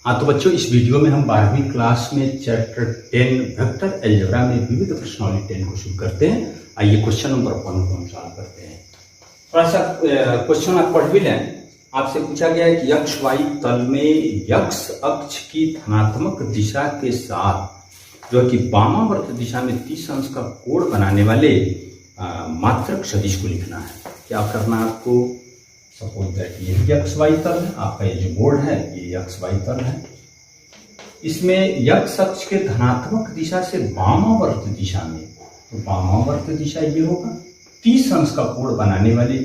हाँ तो बच्चों, इस वीडियो में हम 12वीं क्लास में चैप्टर 10 वेक्टर अलजेब्रा में विविध प्रश्नावली 10 को शुरू करते हैं। आइए क्वेश्चन नंबर 1 को हम सॉल्व करते हैं। थोड़ा सा क्वेश्चन आप पढ़ भी लें। आपसे पूछा गया है कि एक्स वाई तल में एक्स अक्ष की धनात्मक दिशा के साथ जो कि वामावर्त दिशा में 30 अंश का कोण बनाने वाले मात्रक सदिश को लिखना है। क्या करना है आपको? सपोज दैट ये एक्स वाई तल है, आपका ये जो बोर्ड है ये एक्स वाई तल है। इसमें एक्स अक्ष के धनात्मक दिशा से वामावर्त दिशा में, तो वामावर्त दिशा ये होगा 30 अंश का कोण बनाने वाली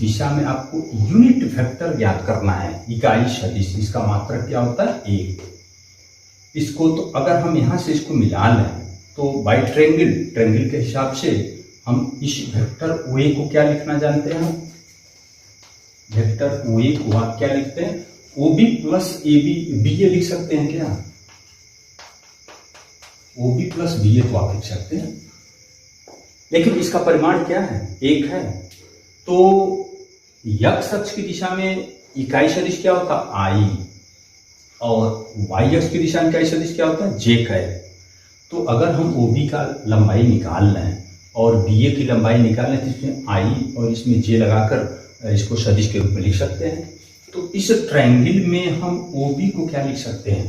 दिशा में आपको यूनिट वेक्टर ज्ञात करना है, इकाई सदिश। इसका मात्रक क्या होता है? 1। इसको तो अगर हम यहां से इसको मिला लें तो बाई ट्रेंगल के हिसाब से हम इस वेक्टर OA को क्या लिखना जानते हैं? वेक्टर OA को आप क्या लिखते हैं? OB प्लस BA लिख सकते हैं क्या? OB प्लस BA तो आप लिख सकते हैं, लेकिन इसका परिमाण क्या है? 1 है। तो एक्स अक्ष की दिशा में इकाई सदिश क्या होता है? I, और वाई अक्ष की दिशा में इकाई सदिश क्या होता है? J का है। तो अगर हम OB का लंबाई निकाल लें और BA की लंबाई निकाल लें तो इसमें I और इसमें J लगाकर इसको सदिश के रूप में लिख सकते हैं। तो इस ट्रायंगल में हम OB को क्या लिख सकते हैं?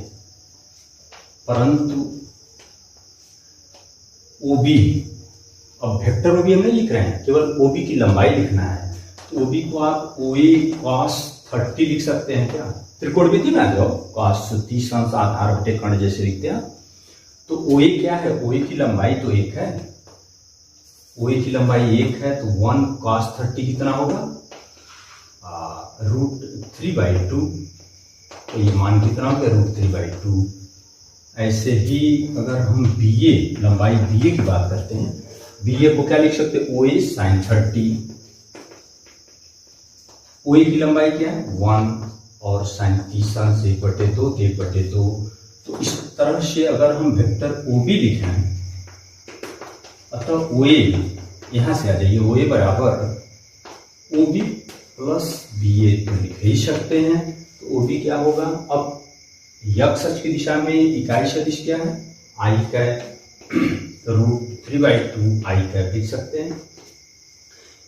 परंतु OB, अब वेक्टर OB हम नहीं लिख रहे हैं, केवल OB की लंबाई लिखना है। तो OB को आप OA cos 30 लिख सकते हैं क्या? त्रिकोणमिति में आ जाओ, cos 30 अंश आधार बटे कर्ण जैसे लिखते हैं। तो OA क्या है? OA की लंबाई तो 1 है, OA की लंबाई 1 है, तो 1 cos 30 कितना होगा? √3/2। तो ये मान कितना होगा? √3/2। ऐसे ही अगर हम BA लंबाई BA की बात करते हैं, BA को क्या लिख सकते हैं? OA sin 30। OA की लंबाई क्या है? 1 और sin 30 अंश 1/2 तो 1/2। तो इस तरह से अगर हम वेक्टर OB लिखें, अतः OA यहां से आ जाइए, OA बराबर OB प्लस BA तो लिख ही सकते हैं। तो OB क्या होगा? अब एक्स अक्ष की दिशा में इकाई सदिश क्या है? I का √3/2 I का लिख सकते हैं।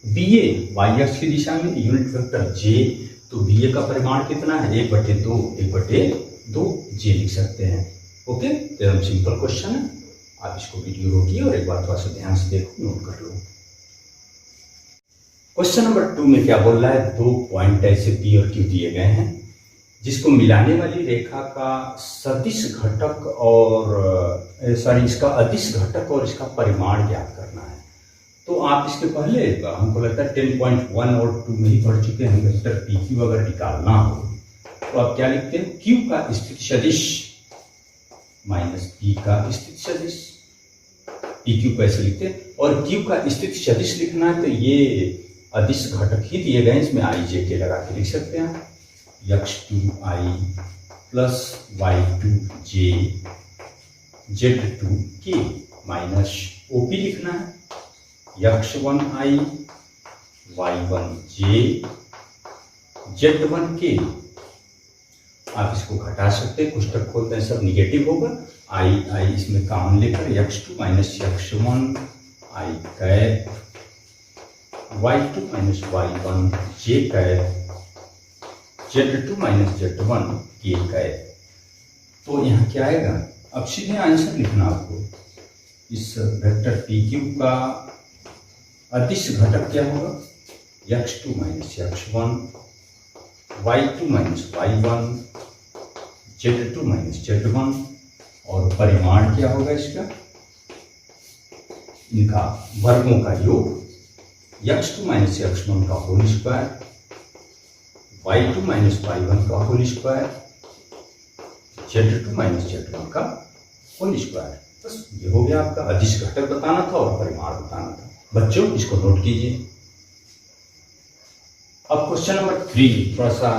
BA वाई अक्ष की दिशा में यूनिट वेक्टर J, तो BA का परिमाण कितना है? 1/2 J लिख सकते हैं। ओके, एकदम सिंपल क्वेश्चन है। आप इसको वीडियो रोकिए और एक बार थोड़ा सा ध्यान से देखो, नोट कर लो। क्वेश्चन नंबर 2 में क्या बोल रहा है? 2 पॉइंट ऐसे P और Q दिए गए हैं जिसको मिलाने वाली रेखा का सदिश घटक और इसका अदिश घटक और इसका परिमाण ज्ञात करना है। तो आप इसके पहले हमको लगता है 10.1 और 2 में ही पढ़ चुके हैं। वेक्टर PQ अगर निकालना हो तो आप क्या लिखते हैं? Q का स्थिति सदिश माइनस P का स्थिति सदिश, PQ को ऐसे लिखते हैं। और Q का स्थिति सदिश लिखना है तो ये अदिश घटक ही दिए गए, इसमें IJ के लगा के लिख सकते हैं। x2i plus y2j z2k minus OP लिखना है x1i y1j z1k। आप इसको घटा सकते हैं, कोष्टक खोलते हैं, सब निगेटिव होगा। I इसमें कॉमन लेकर x2 minus x1 i cap y2 minus y1 j cap z2 minus z1 k cap. तो यहाँ क्या आएगा? अब सीधे आंसर लिखना आपको। इस वेक्टर PQ का अदिश घटक क्या होगा? x2 minus x1 y2 minus y1 z2 minus z1, और परिमाण क्या होगा इसका? इनका वर्गों का योग, x2 माइनस x1 का whole square, y2 minus y1 का whole square, z2 minus z1 का होल स्क्वायर। बस ये हो गया आपका। अदिश घटक बताना था और परिमाण बताना था। बच्चों इसको नोट कीजिए। अब क्वेश्चन नंबर 3, थोड़ा सा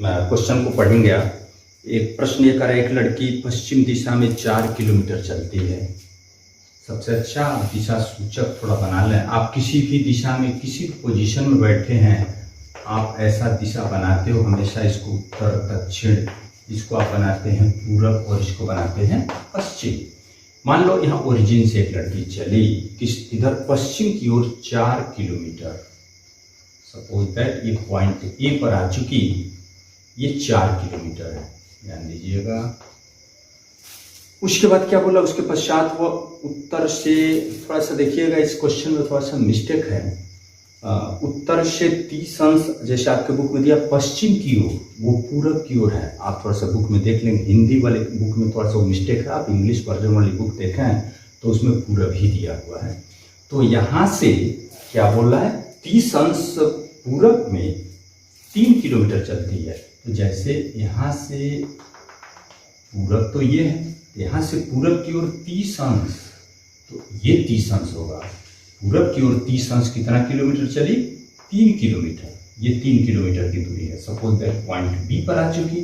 क्वेश्चन को पढ़ेंगे आप। एक प्रश्न ये करा, एक लड़की पश्चिम दिशा में 4 किलोमीटर चलती है। सबसे अच्छा दिशा सूचक थोड़ा बना लें। आप किसी भी दिशा में किसी पोजीशन में बैठे हैं, आप ऐसा दिशा बनाते हो हमेशा इसको उत्तर, दक्षिण इसको आप बनाते हैं पूरब और इसको बनाते हैं पश्चिम। मान लो यहाँ ओरिजिन से एक लड़की चली किस इधर पश्चिम की ओर 4 किलोमीटर, सपोज दैट ये पॉइंट ए पर आ चुकी, ये 4 किलोमीटर है, ध्यान दीजिएगा। उसके बाद क्या बोला, उसके पश्चात वो उत्तर से, थोड़ा सा देखिएगा इस क्वेश्चन में थोड़ा सा मिस्टेक है, उत्तर से 30 अंश जैसे आपके बुक में दिया पश्चिम की ओर, वो पूरब की ओर है। आप थोड़ा सा बुक में देख लेंगे, हिंदी वाले बुक में थोड़ा सा मिस्टेक है, आप इंग्लिश वर्जन वाली बुक देखें तो उसमें पूरब ही दिया हुआ है। तो यहाँ से क्या बोल रहा है, 30 अंश पूरब में 3 किलोमीटर चलती है। तो जैसे यहाँ से पूरब तो ये है, यहाँ से पूरब की ओर 30 अंश, तो ये 30 अंश होगा। पूरब की ओर 30 अंश कितना किलोमीटर चली, 3 किलोमीटर, ये 3 किलोमीटर की दूरी है। सपोज दैट पॉइंट बी पर आ चुकी,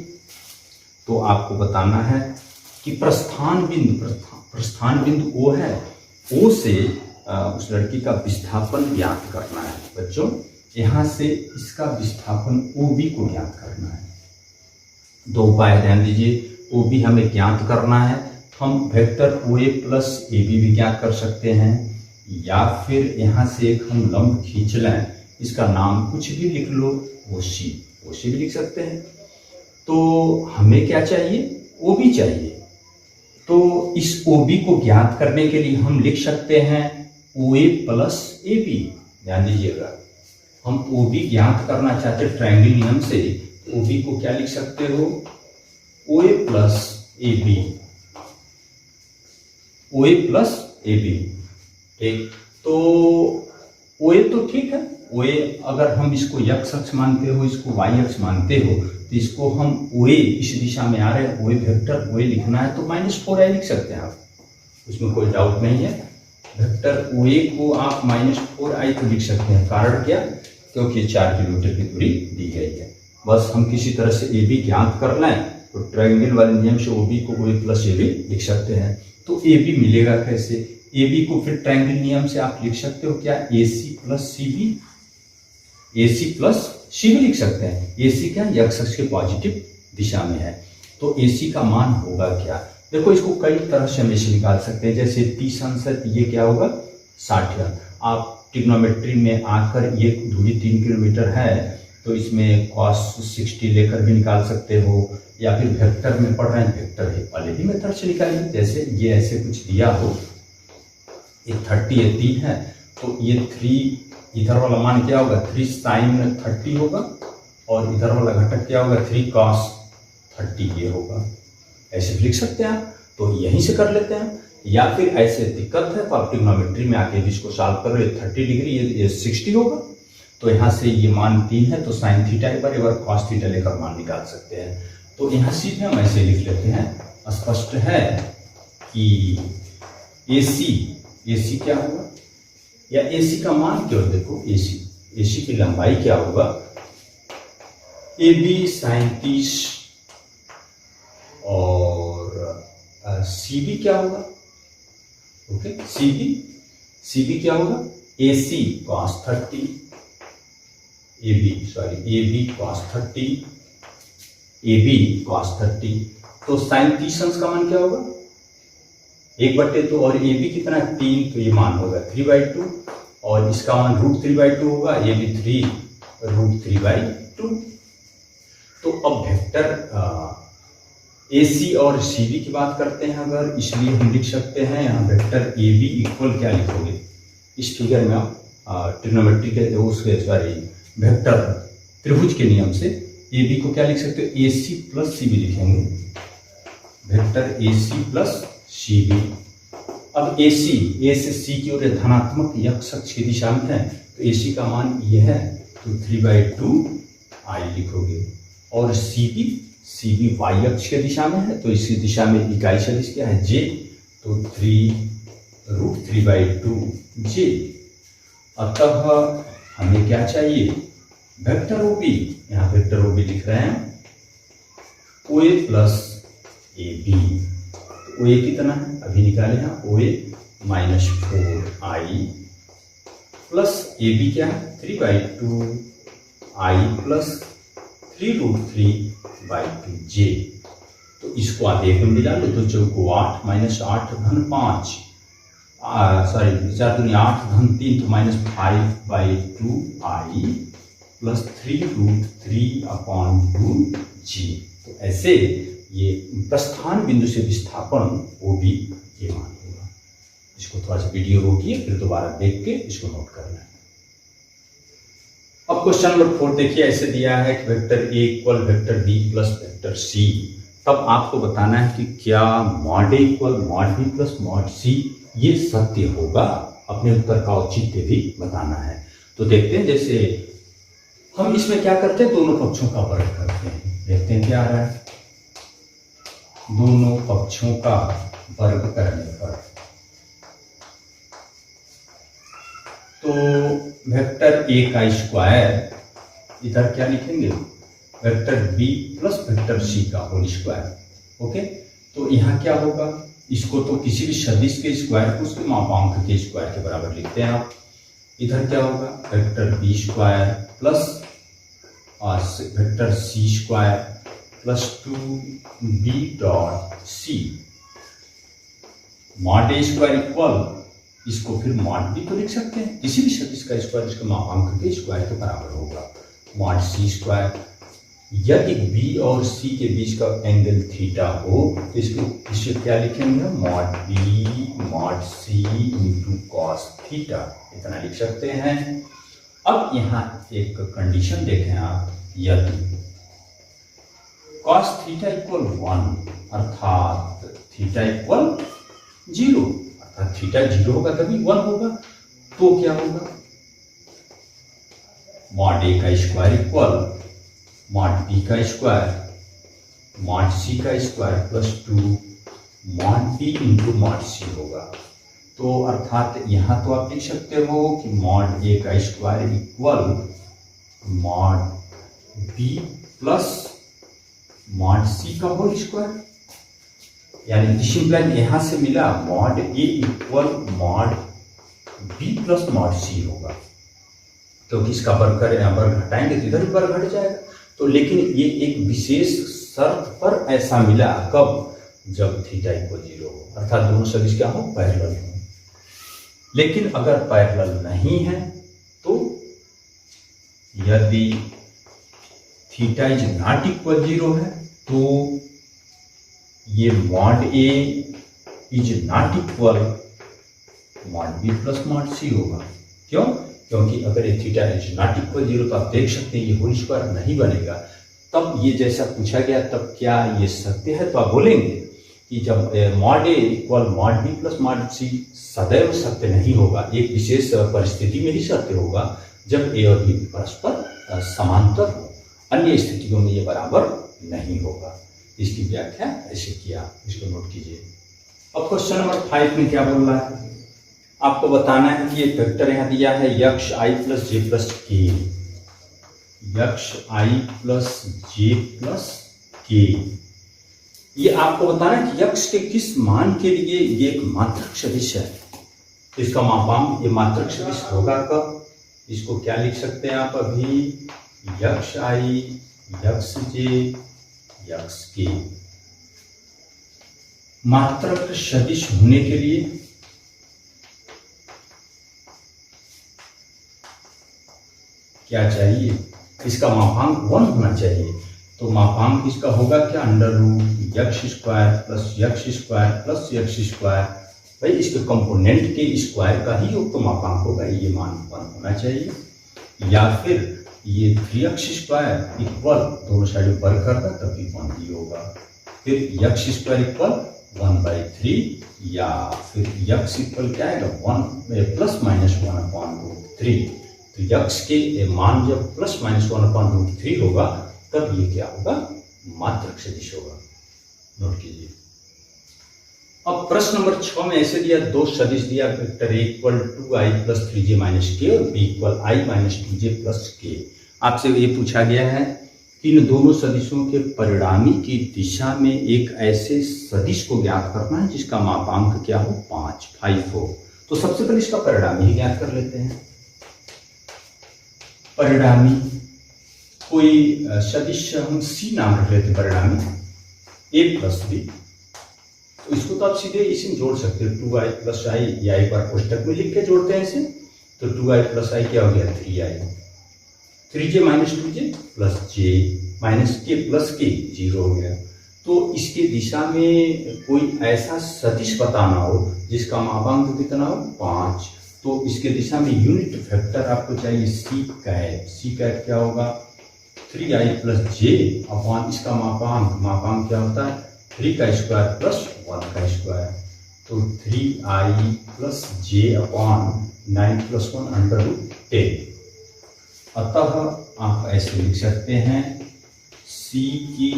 तो आपको बताना है कि प्रस्थान बिंदु ओ है, ओ से उस लड़की का विस्थापन ज्ञात करना है। बच्चों यहाँ से इसका विस्थापन ओ बी को ज्ञात करना है। 2 उपाय ध्यान दीजिए, ओ बी हमें ज्ञात करना है, हम vector O A plus A B भी ज्ञात कर सकते हैं, या फिर यहाँ से एक हम लंब खींच लें, इसका नाम कुछ भी लिख लो, ओ सी भी लिख सकते हैं। तो हमें क्या चाहिए, ओ बी चाहिए। तो इस ओ बी को ज्ञात करने के लिए हम लिख सकते हैं ओ ए प्लस ए बी। ध्यान दीजिएगा, हम ओ बी ज्ञात करना चाहते हैं ट्रायंगल नियम से, ओ बी को क्या लिख सकते हो, O A plus A B, O A plus A B. ठीक, तो ओ ए तो ठीक है, ओ ए अगर हम इसको x अक्ष मानते हो, इसको y अक्ष मानते हो, तो इसको हम ओ ए इस दिशा में आ रहे हैं, ओ ए वेक्टर ओ ए लिखना है तो -4i लिख सकते हैं आप, उसमें कोई डाउट नहीं है। वेक्टर ओ ए को आप -4i तो लिख सकते हैं, कारण क्या, क्योंकि 4 किलोमीटर की दूरी दी गई है। बस हम किसी तरह से ए बी ज्ञात कर लें तो ट्रायंगल वाले नियम से ओ बी को ओ ए प्लस ए बी लिख सकते हैं। तो ए बी मिलेगा कैसे, ए बी को फिर ट्रायंगल नियम से आप लिख सकते हो क्या, ए सी प्लस सी बी, ए सी प्लस सी भी लिख सकते हैं। ए सी क्या, x अक्ष के पॉजिटिव दिशा में है, तो ए सी का मान होगा क्या, देखो इसको कई तरह से हम इसे निकाल सकते हैं। जैसे 30 अंश है, ये क्या होगा 60 अंश। आप ट्रिग्नोमेट्री में आकर ये दूरी 3 किलोमीटर है, तो इसमें cos 60 लेकर भी निकाल सकते हो, या फिर वेक्टर में पढ़ रहे हैं, वेक्टर वाले भी मेथड से निकालेंगे। जैसे ये ऐसे कुछ दिया हो, ये 30 है, 3 है, तो ये 3 इधर वाला मान क्या होगा, 3 sin 30 होगा, और इधर वाला घटक क्या होगा, 3 cos 30 ये होगा। ऐसे भी लिख सकते हैं आप, तो यहीं से कर लेते हैं। या फिर ऐसे दिक्कत है तो आप ट्रिग्नोमेट्री में आके इसको सॉल्व कर रहे, 30 डिग्री ये 60 होगा, तो यहाँ से ये मान 3 है, तो साइन थीटा एक बार cos थीटा लेकर मान निकाल सकते हैं। तो यहाँ सीधे हम ऐसे लिख लेते हैं, स्पष्ट है कि AC क्या होगा, या AC का मान क्या होगा, देखो AC की लंबाई क्या होगा, AB sin 30, और CB क्या होगा, ओके, CB क्या होगा, AC cos 30, AB cos 30, AB cos 30। तो sin 30 अंश का मान क्या होगा, 1/2, और AB कितना है 3, तो ये मान होगा 3/2, और इसका मान √3/2 होगा, ये भी 3 √3/2। तो अब वेक्टर AC और CB की बात करते हैं अगर, इसलिए हम लिख सकते हैं यहाँ वेक्टर AB इक्वल क्या लिखोगे, इस फिगर में आप ट्रिग्नोमेट्री के उसके वेक्टर त्रिभुज के नियम से AB को क्या लिख सकते हो, AC प्लस CB लिखेंगे, वेक्टर AC प्लस CB। अब AC A से C की ओर धनात्मक x अक्ष की दिशा में है, तो AC का मान ये है, तो 3/2i लिखोगे, और CB y अक्ष के दिशा में है, तो इसी दिशा में इकाई सदिश क्या है, j, तो 3√3/2j। अतः हमें क्या चाहिए, वेक्टर OB, यहाँ वेक्टर OB लिख रहे हैं OA प्लस AB। OA कितना है अभी निकाले हैं, OA -4i प्लस AB क्या है 3/2i प्लस 3√3/2j। तो इसको आप एक में मिला लो तो चौको 8 माइनस 8 धन 5, सॉरी 4 दूनी 8 धन 3 तो माइनस 5/2 i प्लस 3√3/2g। तो ऐसे ये प्रस्थान बिंदु से विस्थापन वो भी ये मान होगा। इसको थोड़ा सा वीडियो रोकिए, फिर दोबारा देख के इसको नोट करना है। अब क्वेश्चन नंबर 4 देखिए, ऐसे दिया है कि वेक्टर ए equal vector B plus vector c. तब आपको बताना है कि क्या mod a equal mod B plus mod c ये सत्य होगा। अपने उत्तर का औचित्य भी बताना है। तो देखते हैं, जैसे हम इसमें क्या करते हैं, दोनों पक्षों का वर्ग करते हैं। देखते हैं क्या आ रहा है। दोनों पक्षों का वर्ग करने पर तो वेक्टर ए का स्क्वायर इधर क्या लिखेंगे, vector B plus vector C का होल स्क्वायर। ओके, तो यहाँ क्या होगा, इसको तो किसी भी सदिश के स्क्वायर को उसके मापांक के स्क्वायर के बराबर लिखते हैं आप। इधर क्या होगा, vector b square plus vector c square plus 2b dot c. Mod a square equal, इसको फिर मॉड बी तो लिख सकते हैं, किसी भी सदिश का स्क्वायर इसके मापांक के स्क्वायर के बराबर होगा, मॉड सी स्क्वायर। यदि बी और सी के बीच का एंगल थीटा हो तो इसे क्या लिखेंगे, mod B mod C into cos theta, इतना लिख सकते हैं। अब यहाँ एक कंडीशन देखें आप, यदि कॉस थीटा इक्वल 1 अर्थात थीटा इक्वल 0, अर्थात थीटा 0 होगा तभी 1 होगा, तो क्या होगा, मॉड ए का स्क्वायर इक्वल मॉड बी का स्क्वायर मॉड सी का square plus 2 mod B into mod सी होगा। तो अर्थात यहाँ तो आप लिख सकते हो कि मॉड ए का square equal mod B plus mod सी का होल स्क्वायर, यानी दिस इंप्लाइज यहां से मिला mod a equal mod B plus mod सी होगा। क्योंकि इसका वर्ग घटाएंगे तो इधर भी वर्ग घट जाएगा। तो लेकिन ये एक विशेष शर्त पर ऐसा मिला, कब, जब थीटा इक्वल 0 हो, अर्थात दोनों सदिश क्या हो, पैरेलल हो। लेकिन अगर पैरेलल नहीं है तो यदि थीटा इज नॉट इक्वल 0 है तो ये mod A is not equal mod B plus mod सी होगा। क्यों, क्योंकि अगर ये थीटा इज नॉट इक्वल 0 तो आप देख सकते हैं ये होल स्क्वायर नहीं बनेगा। तब ये जैसा पूछा गया, तब क्या ये सत्य है, तो आप बोलेंगे कि जब mod a equal mod B plus mod c सदैव सत्य नहीं होगा, एक विशेष परिस्थिति में ही सत्य होगा, जब ए और बी परस्पर समांतर हो, अन्य स्थितियों में ये बराबर नहीं होगा। इसकी व्याख्या ऐसे किया, इसको नोट कीजिए। अब क्वेश्चन नंबर 5 में क्या बोल रहा है, आपको बताना है कि ये वेक्टर यहाँ दिया है यक्ष आई प्लस जे प्लस के, यक्ष आई प्लस जे प्लस के। ये आपको बताना है कि यक्ष के किस मान के लिए ये एक मात्रक सदिश है, इसका मापांक ये मात्रक सदिश होगा कब, इसको क्या लिख सकते हैं आप अभी, यक्ष आई यक्ष जे यक्ष के। मात्रक सदिश होने के लिए क्या चाहिए, इसका मापांक 1 होना चाहिए। तो मापांक इसका होगा क्या, अंडर रूट यक्ष स्क्वायर प्लस यक्ष स्क्वायर प्लस यक्ष स्क्वायर। भाई इसके कंपोनेंट के स्क्वायर का ही योग तो मापांक होगा, ये मान 1 होना चाहिए। या फिर ये 3x स्क्वायर इक्वल दोनों साइड वर्ग करता तभी 1 ही होगा। फिर यक्ष स्क्वायर इक्वल 1/3 या फिर यक्ष इक्वल क्या आएगा 1 प्लस माइनस 1/√3। तो यक्ष के मान जब प्लस माइनस 1/√3 होगा तब ये क्या होगा, मात्रक सदिश होगा। नोट कीजिए। अब प्रश्न नंबर 6 में ऐसे दिया, दो सदिश दिया, वेक्टर ए equal 2i plus 3j minus K और B equal i minus 2j plus K. आपसे ये पूछा गया है कि इन दोनों सदिशों के परिणामी की दिशा में एक ऐसे सदिश को ज्ञात करना है जिसका मापांक क्या हो, 5 हो। तो सबसे पहले इसका परिणामी ही ज्ञात कर लेते हैं। परिणामी कोई सदिश हम सी नाम रख लेते हैं परिणामी। ए प्लस बी। तो इसको तो आप सीधे इसी में जोड़ सकते हो, 2i प्लस आई, या एक बार कोष्टक में लिख के जोड़ते हैं इसे, तो 2i प्लस आई क्या हो गया 3i, 3j minus 2j plus j minus के प्लस के 0 हो गया। तो इसके दिशा में कोई ऐसा सदिश बताना हो जिसका मापांक कितना हो 5, तो इसके दिशा में यूनिट वेक्टर आपको चाहिए सी कैट क्या होगा 3i प्लस जे अपॉन इसका मापांक क्या होता है 3 का स्क्वायर प्लस 1 का स्क्वायर, तो 3i plus J upon 9 plus 1 under root 10। अतः आप ऐसे लिख सकते हैं सी की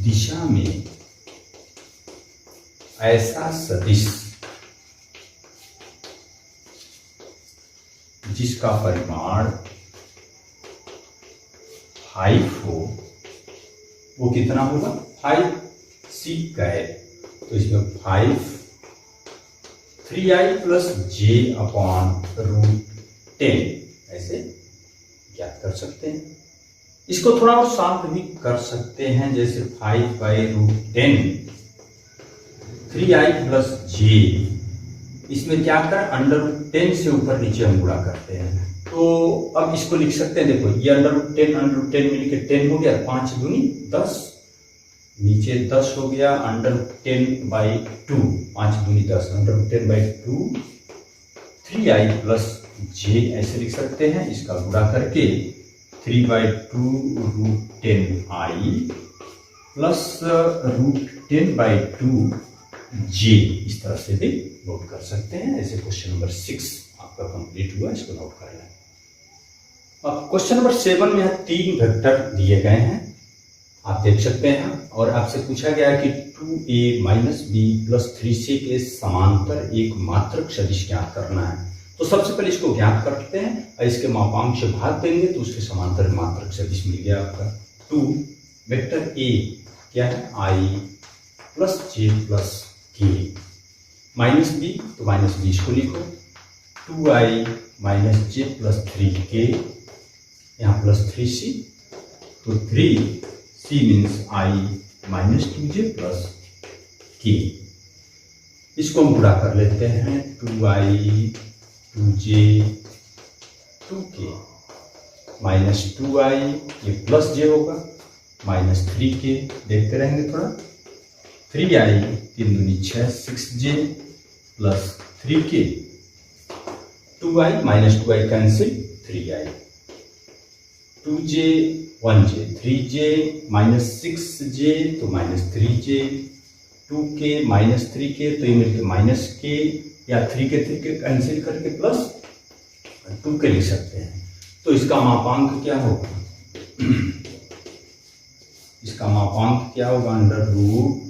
दिशा में ऐसा सदिश जिसका परिमाण 5 हो, वो कितना होगा 5 सी कैट, तो इसमें 5 3i plus J upon root 10 ऐसे ज्ञात कर सकते हैं। इसको थोड़ा और शांत भी कर सकते हैं, जैसे 5 बाई रूट 10 3i प्लस जे, इसमें क्या कर अंडर रूट 10 से ऊपर नीचे हम गुणा करते हैं, तो अब इसको लिख सकते हैं, देखो ये अंडर रूट 10 मिलके 10 हो गया, 5 दूनी 10, नीचे 10 हो गया, अंडर रूट 10 बाई 2, 5 दूनी 10, under root 10 by 2 3i plus j ऐसे लिख सकते हैं। इसका गुणा करके 3 by 2 root 10i plus root 10 by 2 j, इस तरह से भी नोट कर सकते हैं। ऐसे क्वेश्चन नंबर 6 आपका कंप्लीट हुआ, इसको नोट कर लें। अब क्वेश्चन नंबर 7 में 3 वेक्टर दिए गए हैं, आप देख सकते हैं, और आपसे पूछा गया है कि 2a minus B plus 3c के समांतर एक मात्रक सदिश ज्ञात करना है। तो सबसे पहले इसको ज्ञात करते हैं और इसके मापांक से भाग देंगे तो उसके समांतर मात्रक सदिश मिल गया आपका 2 वेक्टर a क्या है i plus j plus k, minus b तो माइनस b इसको लिखो, 2i minus j plus 3k, यहाँ प्लस 3c, तो 3c means i minus 2j plus k। इसको हम गुणा कर लेते हैं, 2i 2j 2k minus 2i, ये प्लस j होगा, माइनस 3k, देखते रहेंगे थोड़ा, 3i 3 दूनी 6 6j plus 3k, 2i minus 2i cancel, 3i 2j 1j 3j minus 6j तो minus 3j, 2k minus 3k तो ये मिलकर माइनस k, या 3k कैंसिल करके प्लस 2k लिख सकते हैं। तो इसका मापांक क्या होगा इसका मापांक क्या होगा अंडर रूट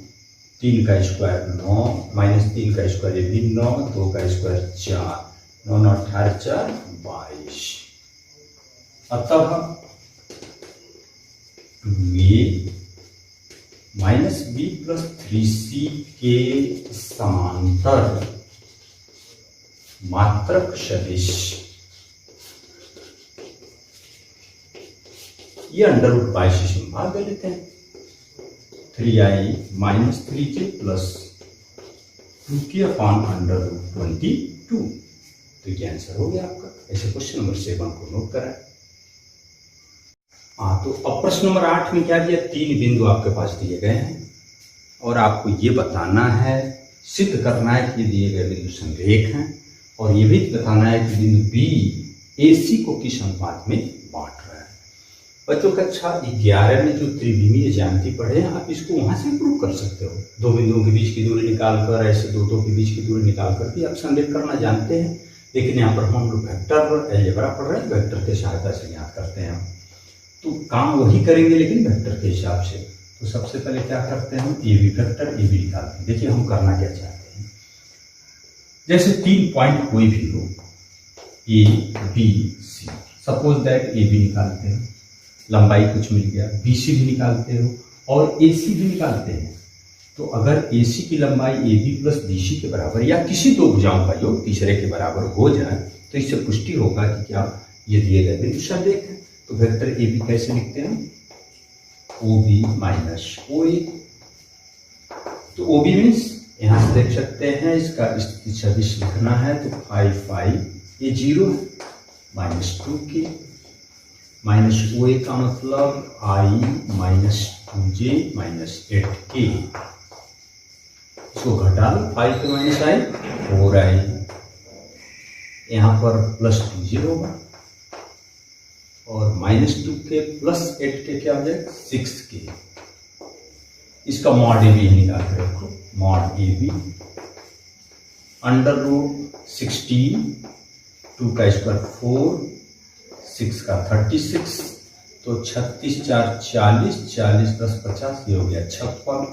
3 का स्क्वायर 9 माइनस 3 का स्क्वायर ये भी 9, 2 का स्क्वायर 4, 9 9 18 4 22। अतः 2a minus B plus 3c के समांतर मात्रक सदिश, ये अंडर रूट 22 से भाग दे लेते हैं, 3i minus 3j plus 2k upon under root 22, तो ये आंसर हो गया आपका। ऐसे क्वेश्चन नंबर 7 को नोट करें। तो अब प्रश्न नंबर 8 में क्या दिया, 3 बिंदु आपके पास दिए गए हैं और आपको ये बताना है, सिद्ध करना है कि ये दिए गए बिंदु संरेख हैं, और ये भी बताना है कि बिंदु बी AC को किस अनुपात में बांट रहा है। बच्चों कक्षा 11 में जो त्रिविमीय ज्यामिति पढ़े हैं, आप इसको वहां से प्रूव कर सकते हो, दो बिंदुओं के बीच की दूरी निकालकर, ऐसे दो के बीच की दूरी निकालकर भी आप संरेख करना जानते हैं, लेकिन यहाँ पर हम लोग वेक्टर अलजेब्रा पढ़ रहे हैं, वेक्टर की सहायता से ज्ञात करते हैं। तो काम वही करेंगे लेकिन वेक्टर के हिसाब से। तो सबसे पहले क्या करते हैं, हम ए बी निकालते हैं। देखिए हम करना क्या चाहते हैं, जैसे 3 पॉइंट कोई भी हो A B C, suppose that A B निकालते हैं, लंबाई कुछ मिल गया, बी सी भी निकालते हो और ए सी भी निकालते हैं। तो अगर ए सी की लंबाई A B plus B C के बराबर या किसी दो भुजाओं का योग तीसरे के बराबर हो जाए तो इससे पुष्टि होगा कि क्या ये दिए गए बिंदु संरेख है। तो वेक्टर ए बी कैसे लिखते हैं, ओ बी माइनस ओ ए। तो ओ बी मीन्स यहां से देख सकते हैं इसका स्थिति सदिश लिखना है तो 5 ये 0 है, -2k माइनस ओ ए का मतलब i minus 2j minus 8k। इसको घटा लो, 5 के माइनस आई 4i, यहां पर +2j होगा और -2k प्लस 8k क्या हो जाएगा 6k। इसका मॉड ए बी निकाल कर रखो, मॉड ए बी √16, 2 का स्क्वायर 4, 6 का 36, तो 36 4 40, 40 10 50, ये हो गया 56।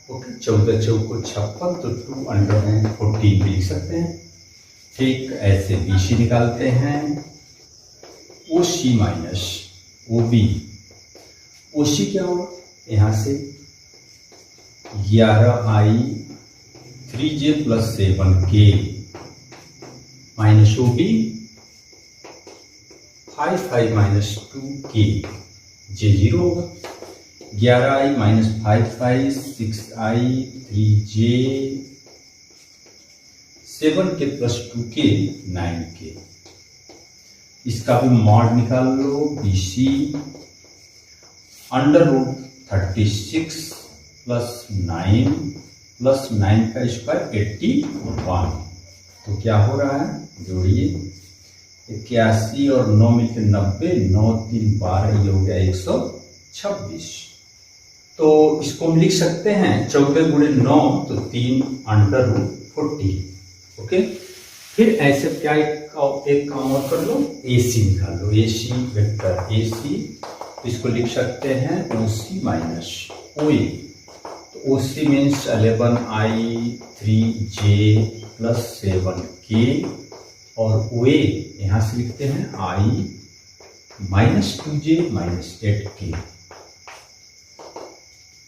ओके, 14 चौको 56, तो 2√14 भी लिख सकते हैं। ठीक ऐसे BC निकालते हैं, OC माइनस OB। OC क्या होगा, यहां से 11i 3j plus 7k minus OB 5i minus 2k, j 0 होगा। 11i minus 5i 6i 3j 7k plus 2k 9k। इसका भी मॉड निकाल लो, BC √36 प्लस 9 प्लस 9 का स्क्वायर 81। तो क्या हो रहा है, जोड़िए 81 और 9 मिलकर 90, 9 3 12, ये हो गया 126। तो इसको हम लिख सकते हैं 14 गुणे 9, तो 3√14। ओके, फिर ऐसे क्या एक काम और कर लो, AC निकाल लो, AC वेक्टर AC। इसको लिख सकते हैं OC माइनस OA। तो OC means 11i 3j plus 7k और OA यहां से लिखते हैं i minus 2j minus 8k।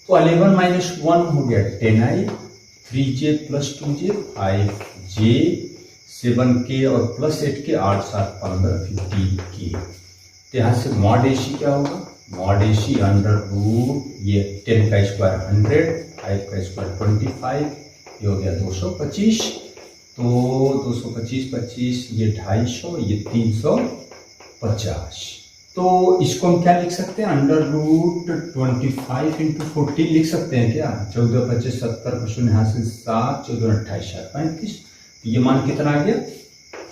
तो 11 माइनस 1 हो गया 10i, 3j plus 2j 5j, 7k और प्लस 8k 8 7 15 15k। तो यहाँ से मॉड AC क्या होगा, मॉड AC ये 10 का स्क्वायर 100, 5 का स्क्वायर 25, ये हो गया 225। तो 225 25, ये 250, ये 350। तो इसको हम क्या लिख सकते हैं, √25 × 14 लिख सकते हैं क्या। 14 25 70 शून्य यहाँ से 7, 14 28 35। ये मान कितना आ गया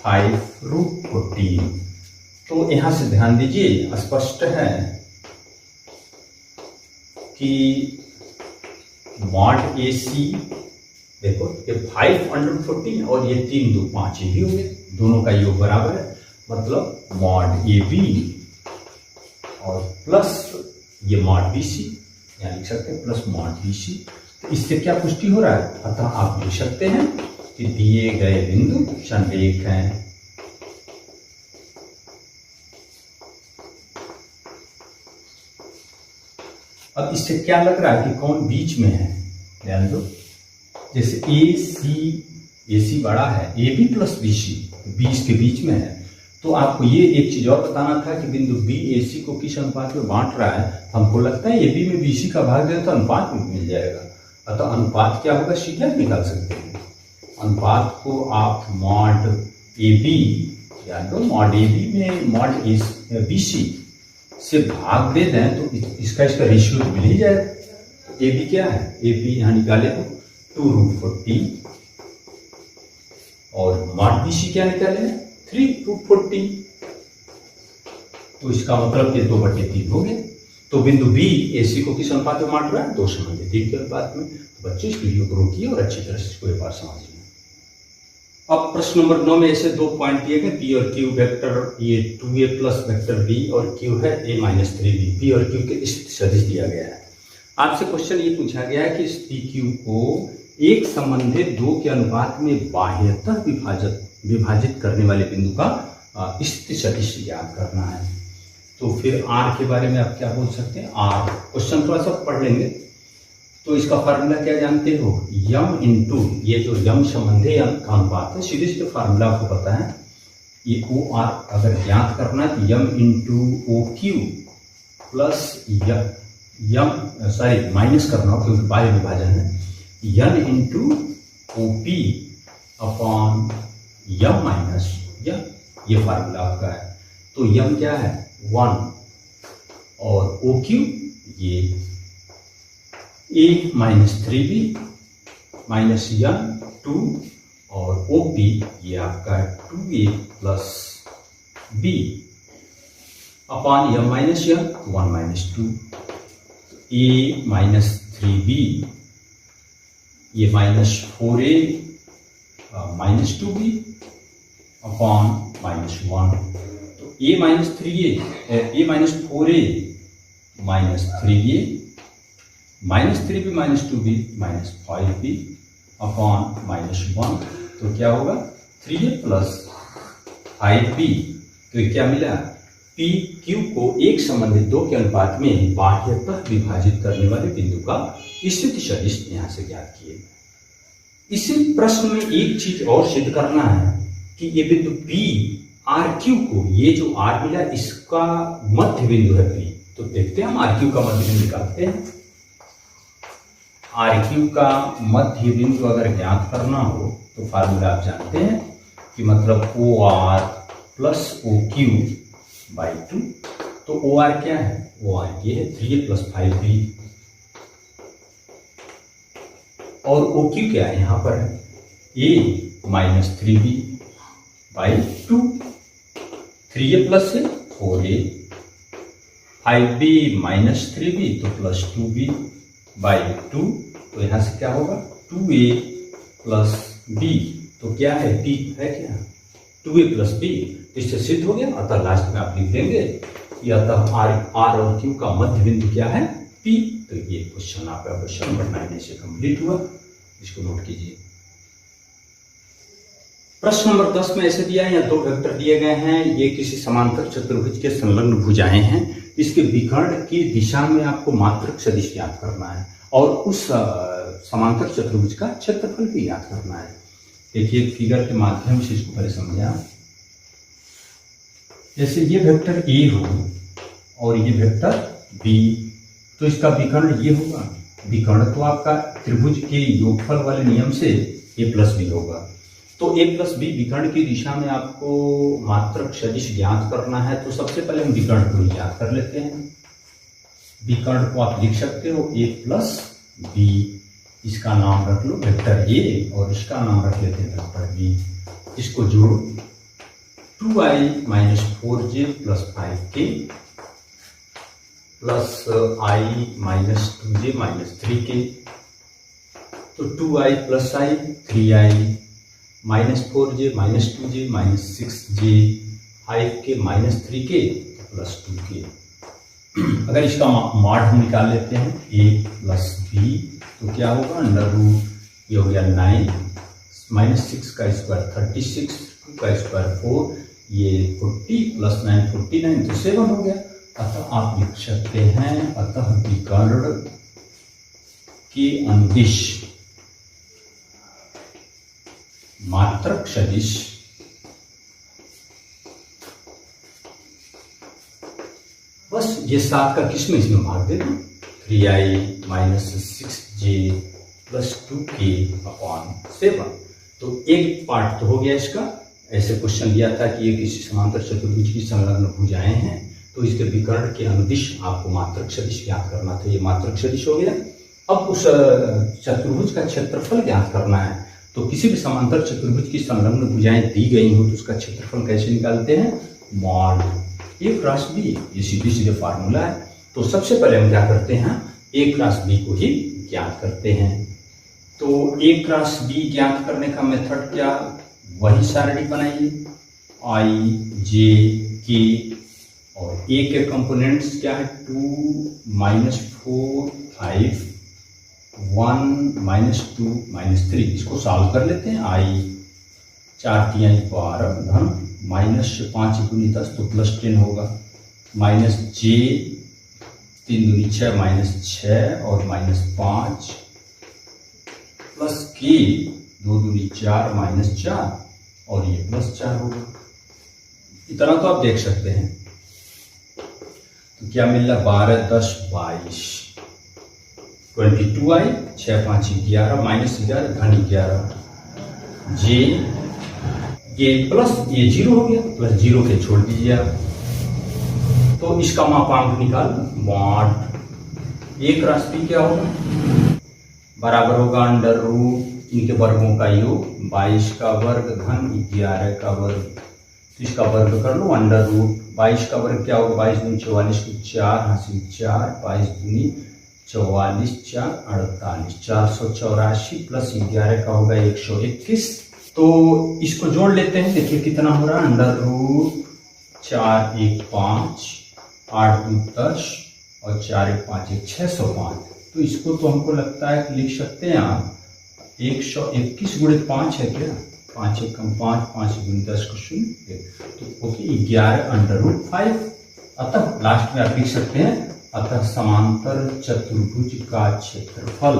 5√14। तो यहां से ध्यान दीजिए, स्पष्ट है कि मॉड AC देखो, ये 5√14 और ये 3 2 5 ही हो गए, दोनों का योग बराबर है। मतलब मॉड AB और प्लस ये मॉड BC, यहाँ लिख सकते हैं प्लस मॉड BC। तो इससे क्या पुष्टि हो रहा है, अतः आप लिख सकते हैं कि दिए गए बिंदु संरेख हैं। अब इससे क्या लग रहा है कि कौन बीच में है, ध्यान दो। जैसे AC बड़ा है, AB प्लस BC, BC के बीच में है। तो आपको ये एक चीज और बताना था कि बिंदु B AC को किस अनुपात में बांट रहा है। हमको लगता है AB में BC का भाग दें तो अनुपात में मिल जाएगा। अतः अनुपात क्या होगा, सीधा निकाल सकते हैं। अनुपात को आप मॉड AB, याद दो मॉड AB में मॉड BC से भाग दे दें तो इसका रेशियो मिल ही जाएगा। तो AB क्या है, AB यहाँ निकाले तो 2√14 और मॉड BC क्या निकाले 3√14। तो इसका मतलब ये 2/3 हो गए। तो बिंदु B AC को किस अनुपात में बांट रहा है, 2 संबंधित के अनुपात में। तो बच्चों इस वीडियो को रोकिए और अच्छी तरह से इसको एक बार समझिए। अब प्रश्न नंबर 9 में ऐसे 2 पॉइंट दिए गए, P और Q वेक्टर, ये 2a प्लस वेक्टर B और Q है a माइनस 3b। P और Q के स्थिति सदिश दिया गया है। आपसे क्वेश्चन ये पूछा गया है कि इस PQ को एक संबंधित 2 के अनुपात में बाह्यतः विभाजित करने वाले बिंदु का स्थिति सदिश ज्ञात करना है। तो फिर R के बारे में आप क्या बोल सकते हैं, R क्वेश्चन थोड़ा सा पढ़ लेंगे। तो इसका फार्मूला क्या जानते हो, यम इंटू ये जो यम संबंधी का अनुपात है, सीधे सीधे फार्मूला आपको पता है। ये OR अगर ज्ञात करना है तो M into OQ plus minus करना हो क्योंकि बाह्य विभाजन है, n into OP upon m minus m, ये फार्मूला आपका है। तो m क्या है 1 और OQ ये a minus 3b minus n 2 और OP ये आपका है 2a plus b upon m minus m 1 minus 2, a minus 3b ये minus 4a minus 2b upon minus 1। तो a minus 3a a minus 4a minus 3a minus 3b minus 2b minus 5b upon minus 1। तो क्या होगा 3a plus 5b। तो ये क्या मिला P Q को एक संबंधित 2 के अनुपात में बाह्यतः विभाजित करने वाले बिंदु का स्थिति सदिश यहां से ज्ञात किए। इसी प्रश्न में एक चीज और सिद्ध करना है कि ये बिंदु P R Q को, ये जो R मिला इसका मध्य बिंदु है P। तो देखते हैं हम R Q का मध्य बिंदु निकालते हैं। R Q का मध्य बिंदु अगर ज्ञात करना हो तो फार्मूला आप जानते हैं कि मतलब OR प्लस OQ बाई 2। तो OR क्या है, OR ये है 3a प्लस 5b और OQ क्या है यहाँ पर है a minus 3b by 2, 3a plus है 4a, 5b माइनस 3b तो प्लस 2b बाई 2। तो यहाँ से क्या होगा 2a प्लस b। तो क्या है p है क्या 2a प्लस b, इससे सिद्ध हो गया। अतः लास्ट में आप लिख देंगे कि अतः R और Q का मध्य बिंदु क्या है P। तो ये क्वेश्चन आपका क्वेश्चन नंबर 9 से कंप्लीट हुआ, इसको नोट कीजिए। प्रश्न नंबर 10 में ऐसे दिया है, यहाँ 2 वेक्टर दिए गए हैं, ये किसी समांतर चतुर्भुज के संलग्न भुजाएं हैं। इसके विकर्ण की दिशा में आपको मात्रक सदिश ज्ञात करना है और उस समांतर चतुर्भुज का क्षेत्रफल भी ज्ञात करना है। देखिए फिगर के माध्यम से इसको पहले समझा। जैसे ये वेक्टर A हो और ये वेक्टर B, तो इसका विकर्ण ये होगा। विकर्ण तो आपका त्रिभुज के योगफल वाले नियम से a प्लस b होगा। तो a प्लस b विकर्ण की दिशा में आपको मात्रक सदिश ज्ञात करना है। तो सबसे पहले हम विकर्ण को ज्ञात कर लेते हैं। विकर्ण को आप लिख सकते हो a प्लस b, इसका नाम रख लो वेक्टर a और इसका नाम रख लेते हैं वेक्टर b। इसको जोड़ो 2i minus 4j plus 5k plus i minus 2j minus 3k। तो 2i plus i 3i minus 4j minus 2j minus 6j 5k minus 3k plus 2k। अगर इसका मॉड हम निकाल लेते हैं a प्लस b, तो क्या होगा अंडर रूट ये हो गया 9 माइनस 6 का स्क्वायर 36, 2 का स्क्वायर 4, ये 40 प्लस 9 49 तो 7 हो गया। अतः आप लिख सकते हैं अतः विकर्ण की अनुदिश मात्रक सदिश बस ये 7 का किसमें इसमें भाग दे दो 3i minus 6j plus 2k upon 7। तो एक पार्ट तो हो गया इसका। ऐसे क्वेश्चन दिया था कि ये किसी समांतर चतुर्भुज की संलग्न भुजाएं हैं, तो इसके विकर्ण के अनुदिश आपको मात्रक सदिश ज्ञात करना था। ये मात्रक सदिश हो गया। अब उस चतुर्भुज का क्षेत्रफल ज्ञात करना है। तो किसी भी समांतर चतुर्भुज की संलग्न भुजाएं दी गई हो तो उसका क्षेत्रफल कैसे निकालते हैं, मॉड a क्रॉस b। ये सीधे सीधे फार्मूला है। तो सबसे पहले हम क्या करते हैं a क्रॉस b को ही ज्ञात करते हैं। तो a क्रॉस b ज्ञात करने का मेथड क्या, वही सारणी बनाइए i j k और a के कंपोनेंट्स क्या है 2 माइनस 4 5 1 माइनस 2 माइनस 3। इसको सॉल्व कर लेते हैं। i 4 3 12 धन माइनस 5 दूनी 10 तो प्लस 10 होगा, माइनस j 3 दूनी 6 माइनस 6 और माइनस 5 प्लस k 2 दूनी 4 माइनस 4 और ये प्लस 4 होगा। इतना तो आप देख सकते हैं। तो क्या मिल रहा 12 10 22 22i, 6 5 11 माइनस 11 धन 11 जे ये प्लस ये 0 हो गया, प्लस 0 के छोड़ दीजिए आप। तो इसका मापांक निकाल मॉड एक राशि क्या होगा बराबर होगा अंडर रूट इनके वर्गों का योग 22 का वर्ग धन 11 का वर्ग। तो इसका वर्ग कर लो अंडर रूट 22 का वर्ग क्या होगा 22 दूनी 44 को 4 हासिल 4 22 दूनी 44 4 48 484 प्लस 11 का होगा 121। तो इसको जोड़ लेते हैं, देखिए कितना हो रहा है अंडर रूट 4 1 5 8 2 10 और 4 1 5 1 605। तो इसको तो हमको लगता है कि लिख सकते हैं आप 121 गुणे 5 है क्या 5 1 कम 5 5 गुणे 10 को 0 तो ओके 11 अंडर रूट 5। अतः लास्ट में आप लिख सकते हैं अतः समांतर चतुर्भुज का क्षेत्रफल।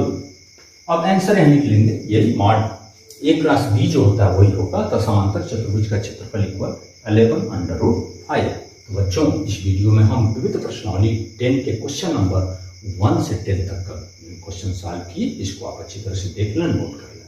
अब आंसर यही लिख लेंगे यही मॉड एक राशि बी जो होता है वही होगा, तो समांतर चतुर्भुज का क्षेत्रफल इक्वल 11 अंडर रूट 5। तो बच्चों इस वीडियो में हम विविध प्रश्नावली 10 के क्वेश्चन नंबर 1 से 10 तक का क्वेश्चन सॉल्व किए, इसको आप अच्छी तरह से देख लें, नोट कर लें।